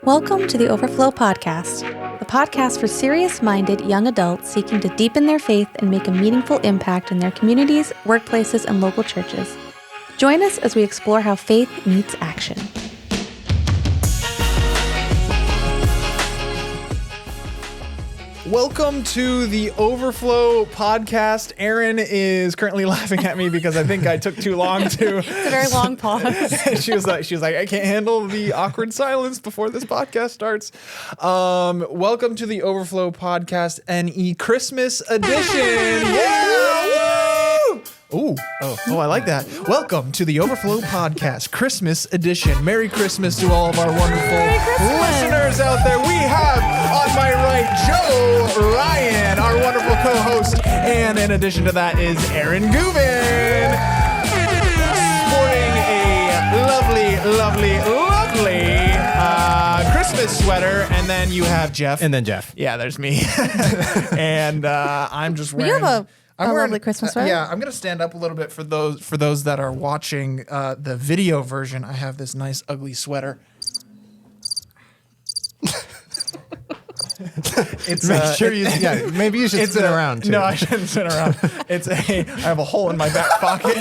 Welcome to the Overflow Podcast, the podcast for serious-minded young adults seeking to deepen their faith and make a meaningful impact in their communities, workplaces, and local churches. Join us as we explore how faith meets action. Welcome to the Overflow Podcast. Erin is currently laughing at me because I think I took too long to. It's a very long pause. she was like, I can't handle the awkward silence before this podcast starts. Welcome to the Overflow Podcast, NE Christmas edition. Woo! Oh, I like that. Welcome to the Overflow Podcast, Christmas edition. Merry Christmas to all of our wonderful listeners out there. We have on my right Joe Ryan, our wonderful co-host, and in addition to that is Erin Gubin, sporting a lovely Christmas sweater. And then you have Jeff. And then Jeff. Yeah, there's me. And I'm just wearing... You have a lovely Christmas sweater. Yeah, I'm going to stand up a little bit for those that are watching the video version. I have this nice ugly sweater. Make sure maybe you should sit around too. No, I shouldn't sit around. I have a hole in my back pocket.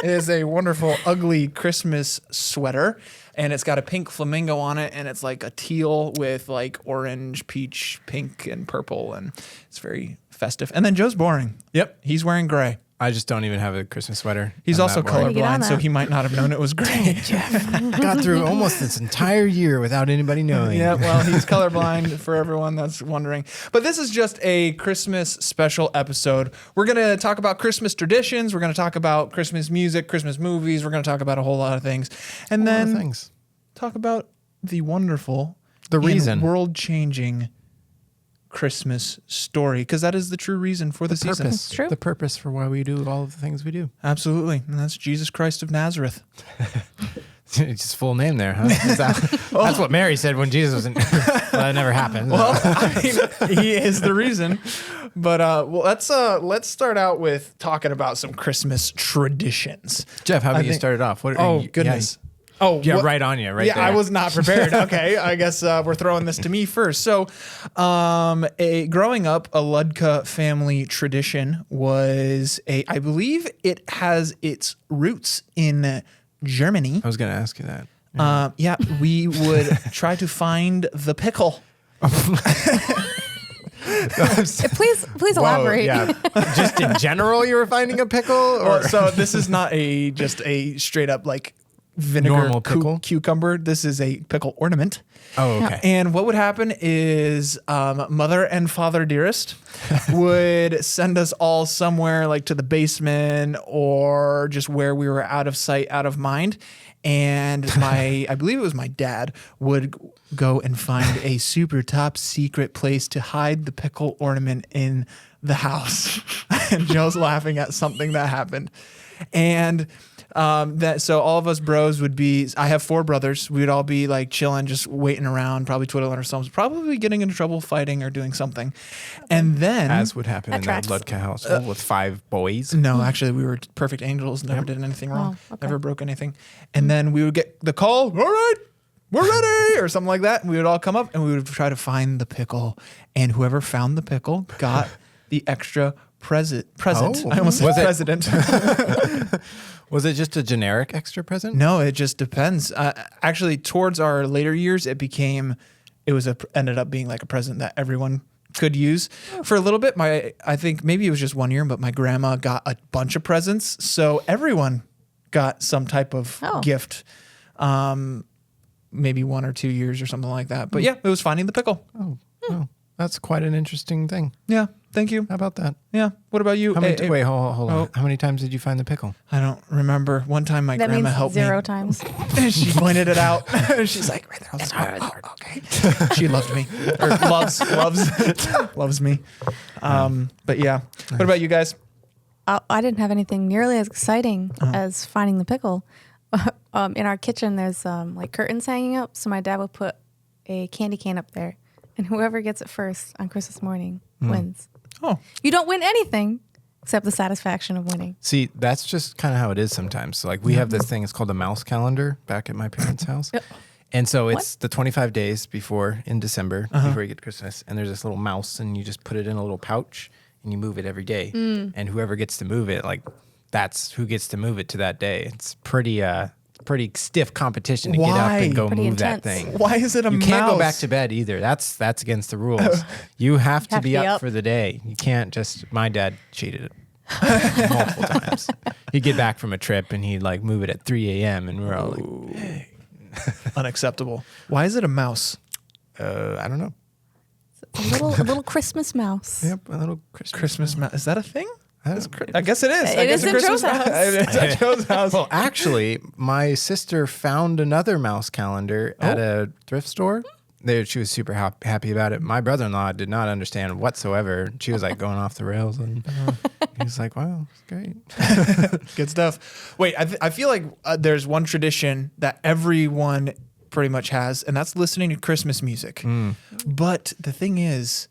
It is a wonderful ugly Christmas sweater, and it's got a pink flamingo on it, and it's like a teal with like orange, peach, pink, and purple, and it's very festive. And then Joe's boring. Yep. He's wearing gray. I just don't even have a Christmas sweater. He's also Get on colorblind, so that. he might not have known it was gray. Got through almost this entire year without anybody knowing. Yeah, well, he's colorblind for everyone that's wondering. But this is just a Christmas special episode. We're going to talk about Christmas traditions. We're going to talk about Christmas music, Christmas movies. We're going to talk about a whole lot of things. And then talk about the wonderful, and world-changing Christmas story, because that is the true reason for the season. It's true. The purpose for why we do all of the things we do. Absolutely. And that's Jesus Christ of Nazareth. It's his full name there, huh? That's what Mary said when Jesus was in. Well, that never happened. Well, I mean, he is the reason. But let's start out with talking about some Christmas traditions. Jeff, how about you start it off? Goodness. Right on you, right there. Yeah, I was not prepared. Okay, I guess we're throwing this to me first. So, growing up, a Ludka family tradition was I believe it has its roots in Germany. I was going to ask you that. We would try to find the pickle. Please elaborate. Yeah. Just in general, you were finding a pickle? Or So this is not just a straight up like vinegar normal pickle cucumber. This is a pickle ornament. Oh, okay. And what would happen is Mother and Father Dearest would send us all somewhere like to the basement or just where we were out of sight, out of mind. And I believe it was my dad, would go and find a super top secret place to hide the pickle ornament in the house. And Joe's laughing at something that happened. And so all of us bros would be, I have 4 brothers. We would all be like chilling, just waiting around, probably twiddling our thumbs, probably getting into trouble, fighting or doing something. And then, as would happen in that Ludka household with 5 boys. No, actually we were perfect angels, never did anything wrong, okay. never broke anything. And then we would get the call, all right, we're ready, or something like that. And we would all come up and we would try to find the pickle. And whoever found the pickle got the extra present. Oh. I almost said president. Was it just a generic extra present? No, it just depends. Actually, towards our later years, ended up being like a present that everyone could use for a little bit. I think maybe it was just 1 year, but my grandma got a bunch of presents, so everyone got some type of gift. Maybe 1 or 2 years or something like that. But yeah, it was finding the pickle. Oh, that's quite an interesting thing. Yeah, thank you. How about that? Yeah. What about you? Wait, hold on. How many times did you find the pickle? I don't remember. One time my grandma helped me. 0 times. She pointed it out. She's like, right there. I was like, okay. She loved me. Or loves me. But yeah. What about you guys? I didn't have anything nearly as exciting as finding the pickle. In our kitchen, there's like curtains hanging up. So my dad would put a candy cane up there. And whoever gets it first on Christmas morning wins. Oh. You don't win anything. Except the satisfaction of winning. See, that's just kind of how it is sometimes. So, like, we have this thing, it's called a mouse calendar back at my parents' house. And so it's the 25 days before in December, before you get to Christmas. And there's this little mouse, and you just put it in a little pouch, and you move it every day. And whoever gets to move it, like, that's who gets to move it to that day. It's pretty stiff competition to get up and go Pretty move intense. that thing. Why is it a You mouse? can't go back to bed either. That's against the rules. You have to be up for the day. You can't just. My dad cheated multiple times. He'd get back from a trip and he'd like move it at 3 a.m. and we're all like, hey. Unacceptable. Why is it a mouse? I don't know. A little Christmas mouse. Yep, a little Christmas mouse. Is that a thing? Christmas. I guess it is. It I guess is in Christmas Joe's house. It's at Joe's house. Well, actually, my sister found another mouse calendar at a thrift store. She was super happy about it. My brother-in-law did not understand whatsoever. She was like going off the rails, and he was like, "Wow, it's great, Good stuff." Wait, I feel like there's one tradition that everyone pretty much has, and that's listening to Christmas music. But the thing is,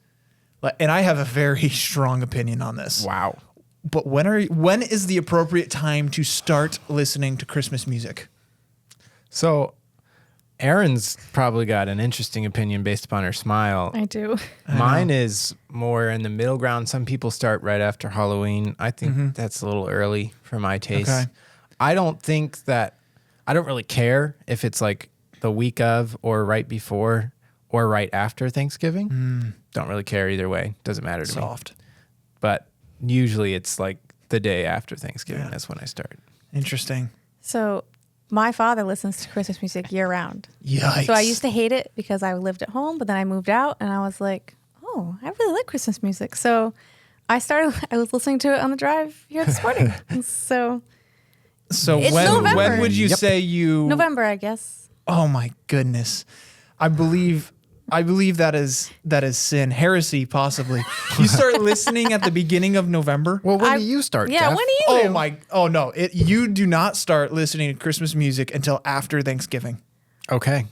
and I have a very strong opinion on this. Wow." But when is the appropriate time to start listening to Christmas music? So, Erin's probably got an interesting opinion based upon her smile. I do. Mine is more in the middle ground. Some people start right after Halloween. I think that's a little early for my taste. Okay. I don't really care if it's like the week of or right before or right after Thanksgiving. Don't really care either way. Doesn't matter to me. Soft. But usually it's like the day after Thanksgiving. That's when I start. Interesting. So my father listens to Christmas music year round. Yikes. So I used to hate it because I lived at home, but then I moved out and I was like, oh, I really like Christmas music. So I was listening to it on the drive here this morning. So It's November. when would you say you November, I guess. Oh my goodness. I believe that is sin, heresy possibly. You start listening at the beginning of November? Well, when do you start, Yeah, Jeff? when do you? Oh no, you do not start listening to Christmas music until after Thanksgiving. Okay.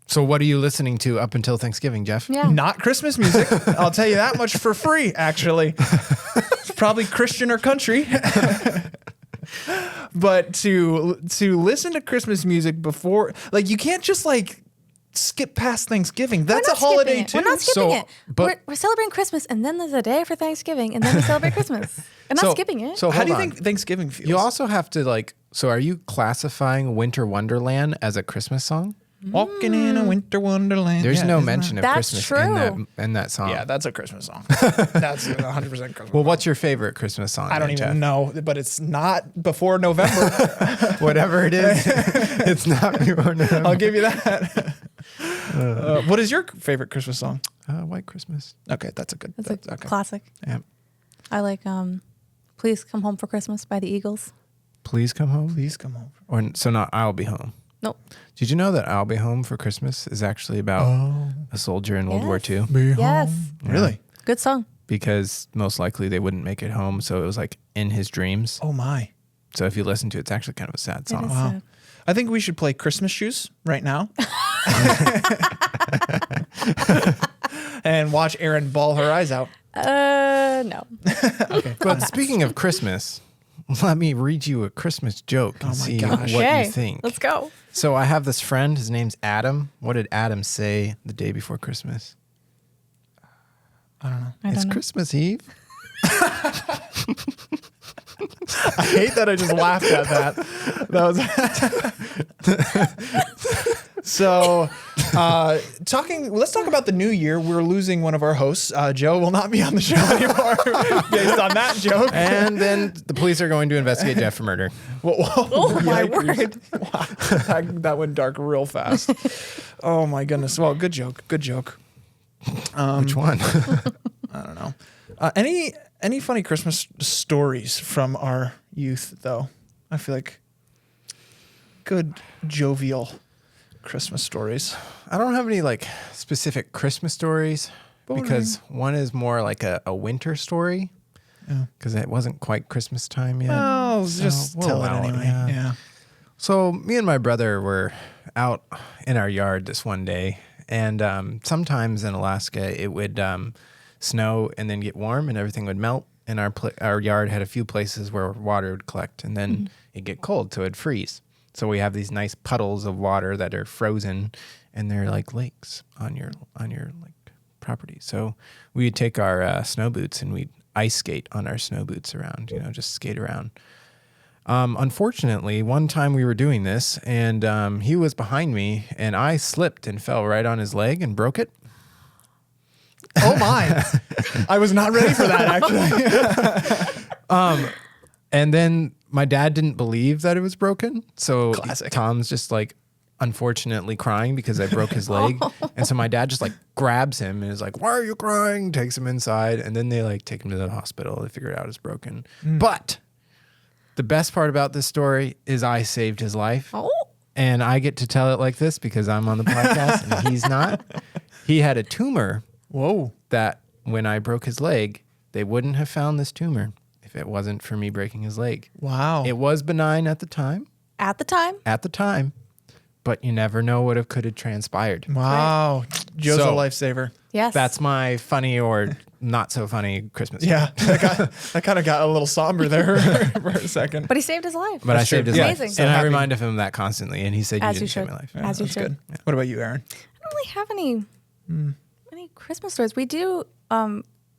So what are you listening to up until Thanksgiving, Jeff? Yeah. Not Christmas music. I'll tell you that much for free, actually. It's probably Christian or country. But to listen to Christmas music before, like, you can't just like skip past Thanksgiving. That's a holiday too. We're not skipping it. but- We're celebrating Christmas, and then there's a day for Thanksgiving, and then we celebrate Christmas. We're not skipping it. So How do you hold on. think Thanksgiving feels? You also have to so are you classifying Winter Wonderland as a Christmas song? Walking in a winter wonderland. There's Yeah, no isn't mention of That's Christmas true. in that song. Yeah, that's a Christmas song. That's 100% Christmas. Well, what's your favorite Christmas song? I don't then, even Jeff? know, but it's not before November. Whatever it is, it's not before November. I'll give you that. What is your favorite Christmas song? White Christmas. Okay, that's a good. That's a okay. classic. Yeah. I like Please Come Home for Christmas by the Eagles. Please come home. Please come home. Or so not I'll Be Home. Nope. Did you know that I'll Be Home for Christmas is actually about a soldier in World War Yes. II? Yes. Really? Good song. Because most likely they wouldn't make it home, so it was like in his dreams. Oh my. So if you listen to it, it's actually kind of a sad It song. is Wow. sad. I think we should play Christmas Shoes right now. And watch Erin bawl her eyes out. No. But speaking of Christmas, let me read you a Christmas joke and see gosh. what Okay, you think. let's go. So I have this friend. His name's Adam. What did Adam say the day before Christmas? I don't know. It's don't know. Christmas Eve. I hate that I just laughed at that. So, let's talk about the new year. We're losing one of our hosts. Joe will not be on the show anymore based on that joke. And then the police are going to investigate Jeff for murder. Oh my word. Wow. That went dark real fast. Oh my goodness. Well, good joke. Good joke. Which one? I don't know. Any funny Christmas stories from our youth, though? I feel like good, jovial Christmas stories. I don't have any like specific Christmas stories because one is more like a winter story because it wasn't quite Christmas time yet. Oh, So just we'll tell it allow it, anyway. yeah. Yeah. So me and my brother were out in our yard this one day, and sometimes in Alaska it would snow and then get warm and everything would melt, and our yard had a few places where water would collect, and then it'd get cold, so it'd freeze. So we have these nice puddles of water that are frozen, and they're like lakes on your like property. So we'd take our snow boots and we'd ice skate on our snow boots around, just skate around. Unfortunately, one time we were doing this, and he was behind me, and I slipped and fell right on his leg and broke it. Oh my! I was not ready for that, actually. And then my dad didn't believe that it was broken. So Classic. Tom's just like unfortunately crying because I broke his leg. And so my dad just like grabs him and is like, "Why are you crying?" Takes him inside. And then they like take him to the hospital. They figure it out it's broken. But the best part about this story is I saved his life. Oh. And I get to tell it like this because I'm on the podcast and he's not. He had a tumor. Whoa. That when I broke his leg, they wouldn't have found this tumor if it wasn't for me breaking his leg. Wow. It was benign at the time. At the time. But you never know what could have transpired. Wow. Joe's a lifesaver. Yes. That's my funny or not so funny Christmas. Yeah. That kind of got a little somber there for a second. But he saved his life. But I saved his life. Amazing. And So I happy. remind him of that constantly. And he said, As you you didn't save should. my life. As you That's should. good. What about you, Erin? I don't really have any Christmas stories. We do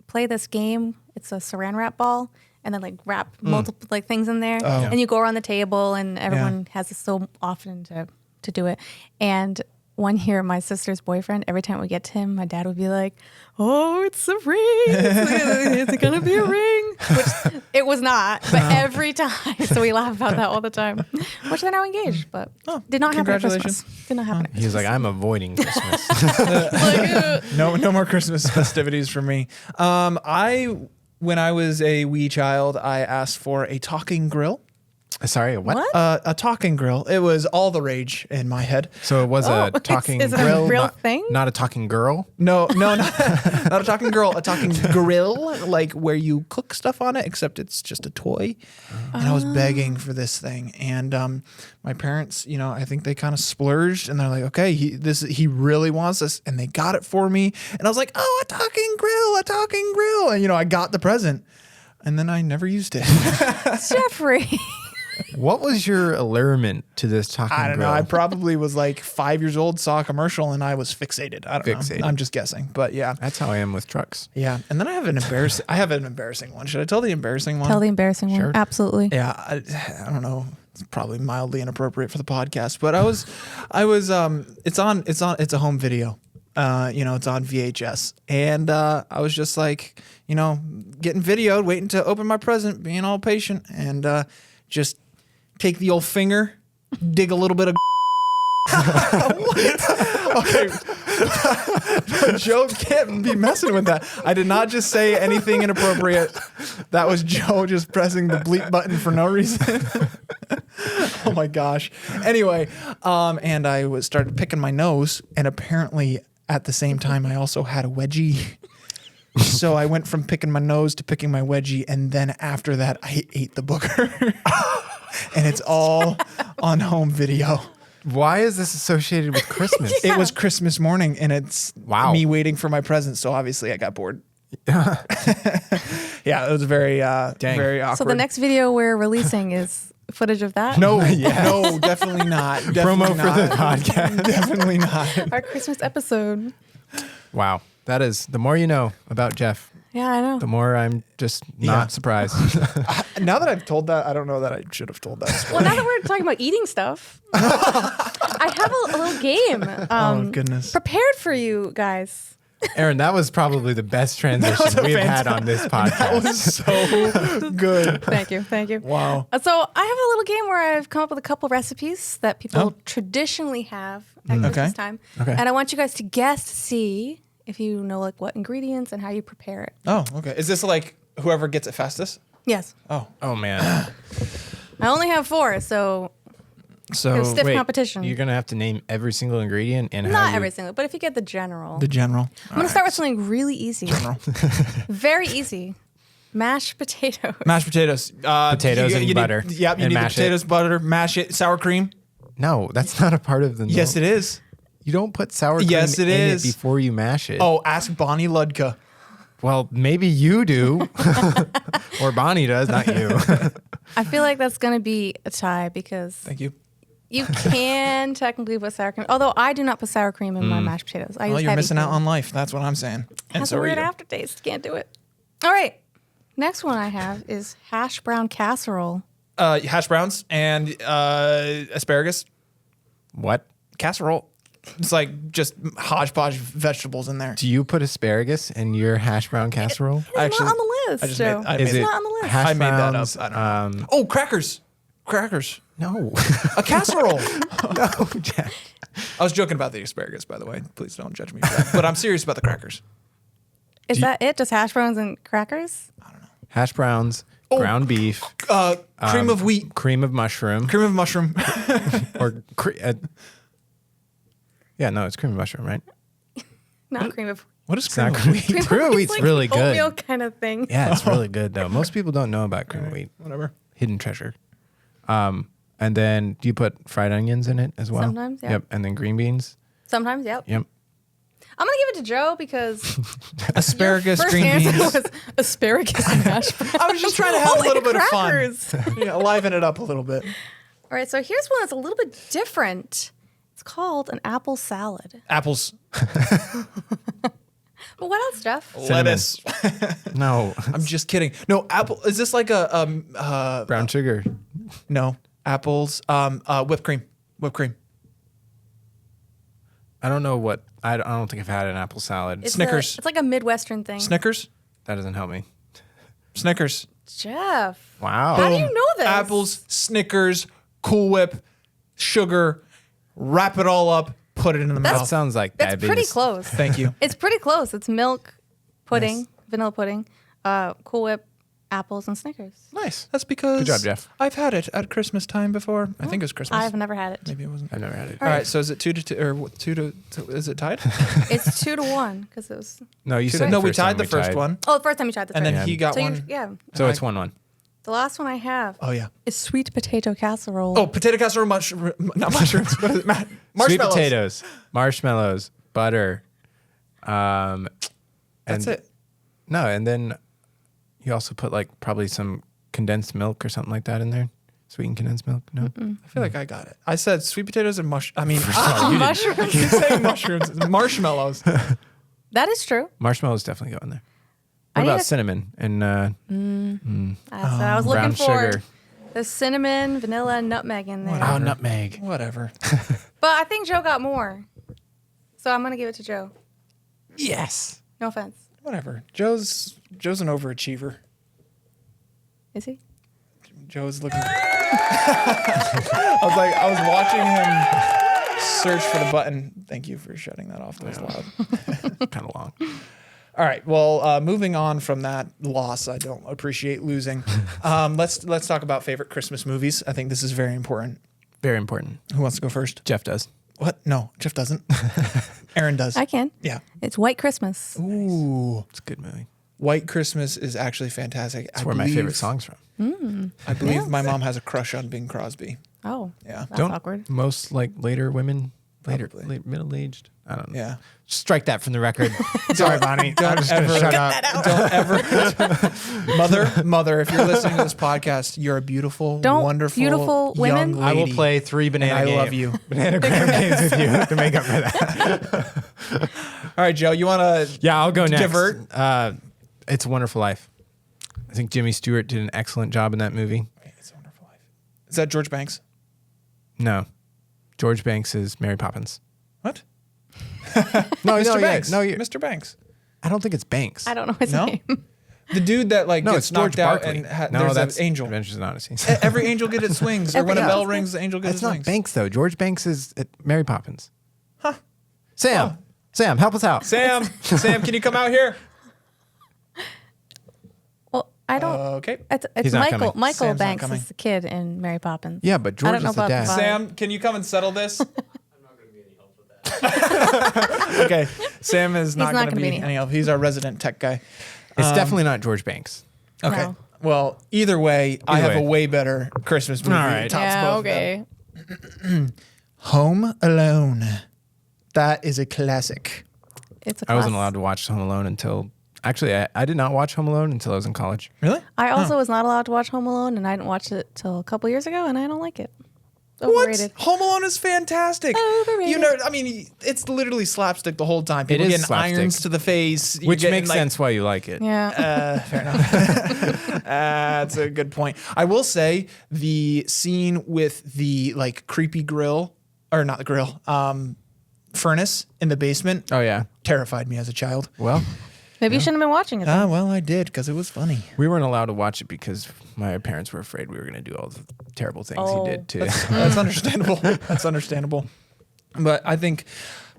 play this game. It's a saran wrap ball, and then like wrap multiple like things in there, and you go around the table, and everyone has this so often to do it. And one year, my sister's boyfriend, every time we get to him, my dad would be like, "Oh, it's a ring. It's gonna be a ring," which it was not, but every time. So we laugh about that all the time. Which they're now engaged, but did not happen at Christmas. Did not happen. At Christmas. He was like, I'm avoiding Christmas. No more Christmas festivities for me. When I was a wee child, I asked for a talking grill. Sorry, what? A talking grill. It was all the rage in my head. So it was a talking is it grill. a real thing? Not a talking girl. No, not a talking girl, a talking grill, like where you cook stuff on it, except it's just a toy. And I was begging for this thing. And my parents, I think they kind of splurged and they're like, okay, he really wants this. And they got it for me. And I was like, oh, a talking grill. And, I got the present. And then I never used it. Jeffrey. What was your allurement to this talking grill? I don't know. I probably was like 5 years old, saw a commercial, and I was fixated. I don't know. I'm just guessing, but yeah. That's how I am with trucks. Yeah, and then I have an embarrassing one. Should I tell the embarrassing one? Tell the embarrassing one. Absolutely. Yeah, I don't know. It's probably mildly inappropriate for the podcast, but it's a home video. It's on VHS, and I was just like, getting videoed, waiting to open my present, being all patient, and just take the old finger, dig a little bit of. Okay, Joe can't be messing with that. I did not just say anything inappropriate. That was Joe just pressing the bleep button for no reason. Oh my gosh. Anyway, and I started picking my nose, and apparently at the same time I also had a wedgie. So I went from picking my nose to picking my wedgie, and then after that I ate the booger. And it's all on home video. Why is this associated with Christmas? Yeah. It was Christmas morning, and it's me waiting for my present. So obviously I got bored. Yeah, it was very awkward. So the next video we're releasing is footage of that? No, no, definitely not. Definitely Promo not. for the podcast. Definitely not. Our Christmas episode. Wow. That is, the more you know about Jeff, Yeah, I know. the more I'm just not surprised. Now that I've told that, I don't know that I should have told that. Well, now that we're talking about eating stuff, I have a little game Oh, goodness. prepared for you guys. Erin, that was probably the best transition we've had on this podcast. That was so good. Thank you. Wow. So I have a little game where I've come up with a couple recipes that people traditionally have at Christmas time. Okay. And I want you guys to guess to see if you know like what ingredients and how you prepare it. Oh, okay. Is this like whoever gets it fastest? Yes. Oh, man. I only have 4, so So stiff Wait, competition. You're going to have to name every single ingredient and Not every single, but if you get the general. the general. I'm going to start with something really easy. Very easy. Mashed potatoes. Mashed potatoes. Potatoes and butter. Yep, you And need the mash it. potatoes, butter, mash it, sour cream. No, that's not a part of the Yes, it is. You don't put sour cream Yes, it in is. it before you mash it. Oh, ask Bonnie Ludka. Well, maybe you do. Or Bonnie does, not you. I feel like that's going to be a tie because Thank you. you can technically put sour cream. Although I do not put sour cream in my mashed potatoes. I Well, use you're heavy missing out cream. on life. That's what I'm saying. And Has so a are weird you. aftertaste. Can't do it. All right. Next one I have is hash brown casserole. Hash browns and asparagus What? casserole. It's like just hodgepodge vegetables in there. Do you put asparagus in your hash brown casserole? It's not on the list, I just Joe. made- I It's made it- not on the list. hash I made that up. browns, I don't know. Oh, crackers. Crackers. No. A casserole. No, Jack. I was joking about the asparagus, by the way. Please don't judge me for that. But I'm serious about the crackers. Is that it? Just hash browns and crackers? Hash browns, ground beef, Cream of wheat. cream of mushroom, Cream of mushroom. or yeah, no, it's cream of mushroom, right? Not cream of What is It's cream not of cream. wheat? Cream of wheat's like really good. oatmeal kind of thing. Yeah, it's really good though. Most people don't know about cream of wheat. Whatever. Hidden treasure. And then do you put fried onions in it as well? Sometimes, yeah. Yep. And then green beans. Sometimes, yep. Yep. I'm gonna give it to Joe because Asparagus, first green answer beans. was asparagus and hash browns. I was just trying to have a little bit of crackers. fun. Yeah, liven it up a little bit. All right, so here's one that's a little bit different. It's called an apple salad. Apples, But what else, Jeff? lettuce. No. I'm just kidding. No, apple. Is this like a Brown sugar. no apples? Whipped cream. Whipped cream. I don't know what. I don't think I've had an apple salad. Snickers. It's like a Midwestern thing. Snickers. That doesn't help me. Snickers. Jeff. Wow. How do you know this? Apples, Snickers, Cool Whip, sugar. Wrap it all up. Put it in the That mouth. sounds like That's diabetes. pretty close. Thank you. It's pretty close. It's milk, pudding, Nice. vanilla pudding, Cool Whip, apples, and Snickers. Nice. That's because Good job, Jeff. I've had it at Christmas time before. I think it was Christmas. I've never had it. Maybe it wasn't. I've never had it. All right. So is it 2-2 or 2-2? Is it tied? It's 2-1 because it was. No, you said No, the we first tied time the we first tied. one, Oh, the first time you tried. That's and right. then he got so one. yeah. So it's 1-1. The last one I have Oh yeah. is sweet potato casserole. Oh, potato casserole, not mushrooms. What is it? Sweet Marshmallows. potatoes, marshmallows, butter. That's it. No, and then you also put like probably some condensed milk or something like that in there. Sweetened condensed milk. No. I feel like I got it. I said sweet potatoes and mushrooms. Mushrooms. I keep saying mushrooms. Marshmallows. That is true. Marshmallows definitely go in there. I What need about a- cinnamon and That's what I was looking brown for. sugar? There's cinnamon, vanilla, and nutmeg in there. Oh, nutmeg. Whatever. But I think Joe got more. So I'm going to give it to Joe. Yes. No offense. Whatever. Joe's an overachiever. Is he? Joe's looking. I was watching him search for the button. Thank you for shutting that off. That was loud. Kind of long. All right. Well, moving on from that loss, I don't appreciate losing. Let's talk about favorite Christmas movies. I think this is very important. Very important. Who wants to go first? Jeff does. What? No, Jeff doesn't. Erin does. I can. Yeah. It's White Christmas. Ooh, It's a good movie. White Christmas is actually fantastic. That's where my favorite song's from. I believe my mom has a crush on Bing Crosby. Oh. Yeah. That's awkward. most like later women, Probably. late middle-aged? I don't know. Yeah. Strike that from the record. Sorry, Bonnie. I'm just ever- gonna shut up. Don't ever, mother, if you're listening to this podcast, you're a beautiful, Don't wonderful, beautiful women? young I will lady. play 3 banana And I games. love you. Bananagram games with you to make up for that. All right, Joe, you want to? Yeah, I'll go next. Divert. It's a Wonderful Life. I think Jimmy Stewart did an excellent job in that movie. It's a Wonderful Life. Is that George Banks? No, George Banks is Mary Poppins. What? No, Mr. Banks. No, Mr. Banks. I don't think it's Banks. I don't know his No? name. The dude that No, gets it's George knocked out Barkley. and No, there's that's an angel. Adventures in Odyssey. Every angel gets its wings, or when a Every bell angel. rings, the angel gets That's its not wings. Banks though. George Banks is Mary Poppins. Huh? Sam, help us out. Sam, can you come out here? Well, I don't. Okay. It's He's not Michael. coming. Michael Sam's not Banks coming. is the kid in Mary Poppins. Yeah, but George I don't know is the about dad. the vibe. Sam, can you come and settle this? Okay, Sam is not not going to gonna be be any any help. He's our resident tech guy. It's definitely not George Banks. Okay. No. Well, either way, I Either have way. a way better Christmas movie. All right. Tops Yeah. both of them. Okay. Home Alone. That is a classic. It's a I wasn't class- allowed to watch Home Alone until Actually, I did not watch Home Alone until I was in college. Really? I also was not allowed to watch Home Alone, and I didn't watch it till a couple years ago, and I don't like it. Overrated. What? Home Alone is fantastic. Overrated. You know, I mean, it's literally slapstick the whole time. People is getting slapstick. irons to the face. You're Which getting, makes like, sense why you like it. Yeah. Fair enough. That's a good point. I will say the scene with the like creepy grill, or not the grill, furnace in the basement Oh, yeah. terrified me as a child. Well, Maybe you shouldn't have been watching it. Then. Well, I did because it was funny. we weren't allowed to watch it because my parents were afraid we were going to do all the terrible things Oh. he did to. That's understandable. That's understandable. But I think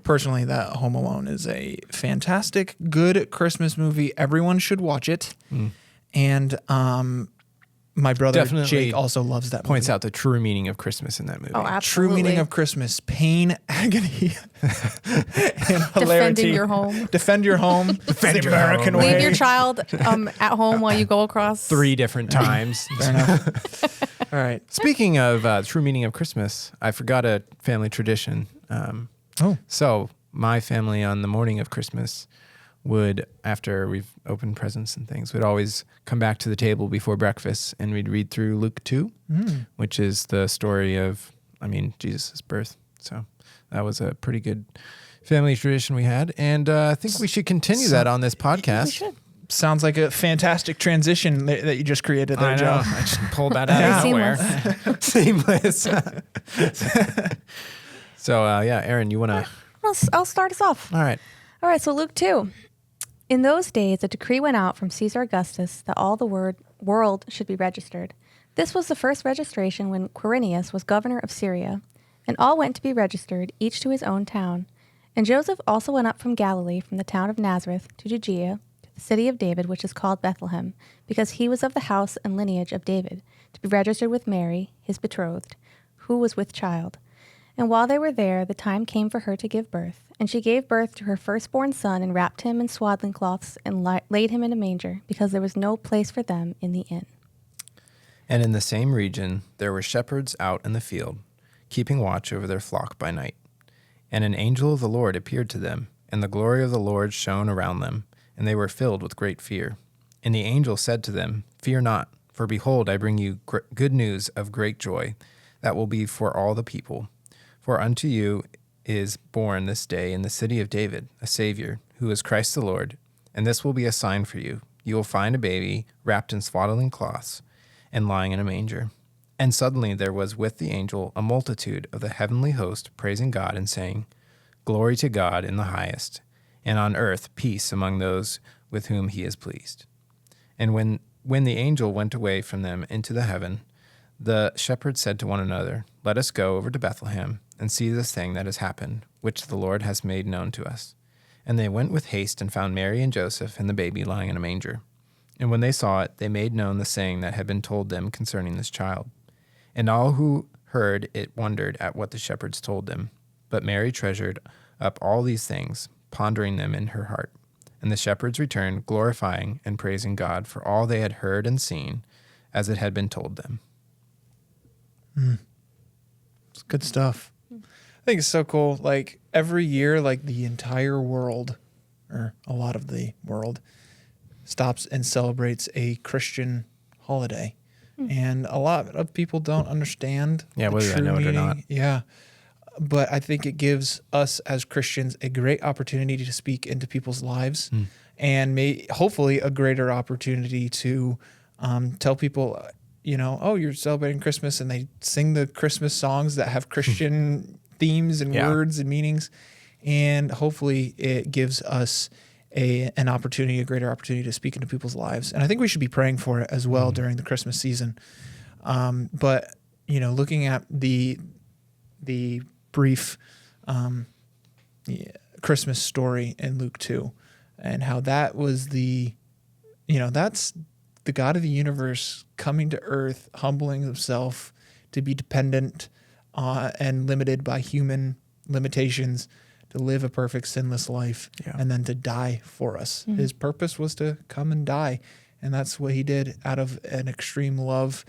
personally that Home Alone is a fantastic, good Christmas movie. Everyone should watch it. And my brother Definitely Jake also loves that Points movie. out the true meaning of Christmas in that movie. Oh, True absolutely. meaning of Christmas: pain, agony, and hilarity. Defending your home. Defend your home. Defend the your American home. way. Leave your child at home while you go across. 3 different times. Fair enough. All right. Speaking of true meaning of Christmas, I forgot a family tradition. So my family on the morning of Christmas would, after we've opened presents and things, would always come back to the table before breakfast and we'd read through Luke 2, which is the story of, Jesus' birth. So that was a pretty good family tradition we had. And I think we should continue that on this podcast. We should. Sounds like a fantastic transition that you just created there, I Joe. know. I just pulled that out of nowhere. Seamless. So, Erin, you want to... I'll start us off. All right. All right, so Luke 2. In those days, a decree went out from Caesar Augustus that all the world should be registered. This was the first registration when Quirinius was governor of Syria, and all went to be registered, each to his own town. And Joseph also went up from Galilee, from the town of Nazareth to Judea, to the city of David, which is called Bethlehem, because he was of the house and lineage of David, to be registered with Mary, his betrothed, who was with child. And while they were there, the time came for her to give birth. And she gave birth to her firstborn son and wrapped him in swaddling cloths and laid him in a manger, because there was no place for them in the inn. And in the same region there were shepherds out in the field, keeping watch over their flock by night. And an angel of the Lord appeared to them, and the glory of the Lord shone around them, and they were filled with great fear. And the angel said to them, Fear not, for behold, I bring you good news of great joy, that will be for all the people. For unto you is born this day in the city of David a Savior, who is Christ the Lord. And this will be a sign for you. You will find a baby wrapped in swaddling cloths and lying in a manger. And suddenly there was with the angel a multitude of the heavenly host praising God and saying, Glory to God in the highest, and on earth peace among those with whom he is pleased. And when the angel went away from them into the heaven, the shepherds said to one another, Let us go over to Bethlehem and see this thing that has happened, which the Lord has made known to us. And they went with haste and found Mary and Joseph and the baby lying in a manger. And when they saw it, they made known the saying that had been told them concerning this child. And all who heard it wondered at what the shepherds told them. But Mary treasured up all these things, pondering them in her heart. And the shepherds returned, glorifying and praising God for all they had heard and seen, as it had been told them. It's good stuff. I think it's so cool. Like every year, like the entire world, or a lot of the world, stops and celebrates a Christian holiday. And a lot of people don't understand. Yeah, the whether they true know it or meaning. not. Yeah. But I think it gives us as Christians a great opportunity to speak into people's lives and hopefully a greater opportunity to tell people, oh, you're celebrating Christmas, and they sing the Christmas songs that have Christian themes and words and meanings. And hopefully it gives us a greater opportunity to speak into people's lives. And I think we should be praying for it as well during the Christmas season. But, looking at the brief Christmas story in Luke 2 and how that was that's the God of the universe coming to earth, humbling himself to be dependent and limited by human limitations, to live a perfect sinless life, and then to die for us. Mm-hmm. His purpose was to come and die, and that's what he did out of an extreme love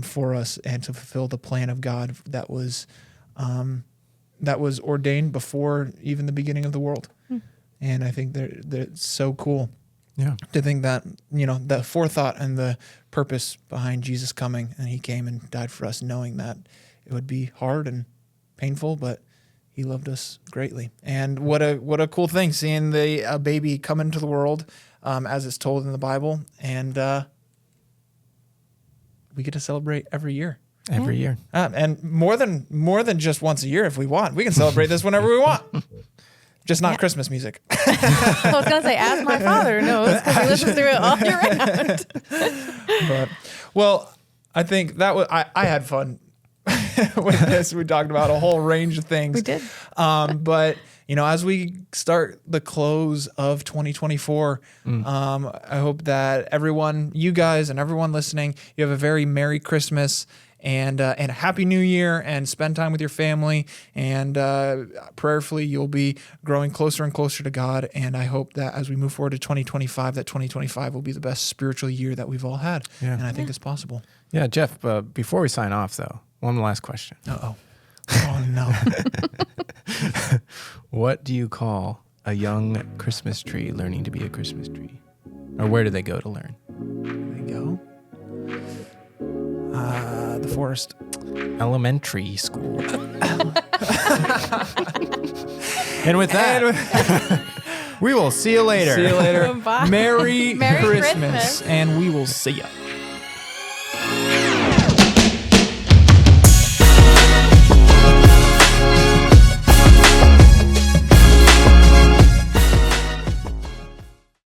for us and to fulfill the plan of God that was ordained before even the beginning of the world. And I think that's so cool. Yeah. To think that, the forethought and the purpose behind Jesus coming, and he came and died for us, knowing that it would be hard and painful, but he loved us greatly. And what a cool thing, seeing the baby come into the world, as it's told in the Bible. And we get to celebrate every year. Every year. And more than just once a year if we want. We can celebrate this whenever we want. Just not Christmas music. I was going to say, as my father knows, because he listens through it all year round. But, well, I think that was, I had fun with this. We talked about a whole range of things. We did. But, as we start the close of 2024, I hope that everyone, you guys and everyone listening, you have a very Merry Christmas and a Happy New Year, and spend time with your family. And prayerfully, you'll be growing closer and closer to God. And I hope that as we move forward to 2025, that 2025 will be the best spiritual year that we've all had. Yeah. And I think it's possible. Yeah, Jeff, before we sign off, though, one last question. Uh-oh. Oh, no. What do you call a young Christmas tree learning to be a Christmas tree? Or where do they go to learn? There we go. The forest. Elementary school. And with that, we will see you later. See you later. Bye. Merry Merry Christmas. Christmas. And we will see ya.